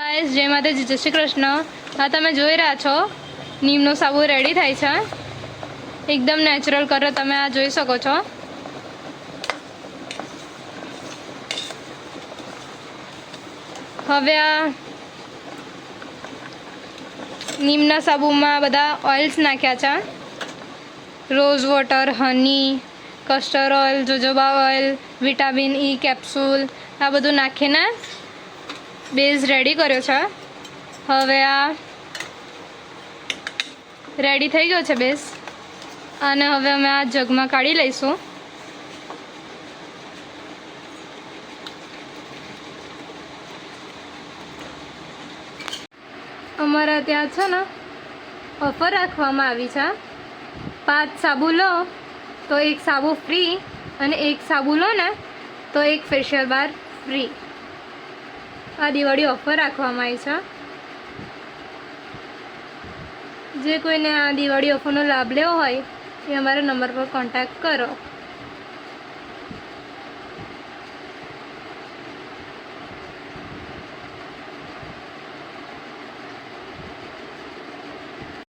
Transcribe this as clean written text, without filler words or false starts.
Guys જય માતાજી, જય શ્રી કૃષ્ણ। હા, તમે જોઈ રહ્યા છો નીમનો સાબુ રેડી થાય છે। એકદમ નેચરલ કલર તમે આ જોઈ શકો છો। હવે આ નીમના સાબુમાં બધા ઓઇલ્સ નાખ્યા છે। Rose water, honey, castor oil, jojoba oil, vitamin E capsule આ બધું નાખીને બેઝ રેડી કર્યો છે। હવે આ રેડી થઈ ગયો છે બેઝ, અને હવે અમે આ જગમાં કાઢી લઈશું। અમારા ત્યાં છે ને ઓફર રાખવામાં આવી છે। 5 સાબુ લો તો 1 સાબુ ફ્રી, અને 1 સાબુ લો ને તો 1 ફેશિયલ બાર ફ્રી। આ દિવાળી ઓફર રાખવામાં આવી છે। જે કોઈને આ દિવાળી ઓફરનો લાભ લેવો હોય એ અમારા નંબર પર કોન્ટેક્ટ કરો।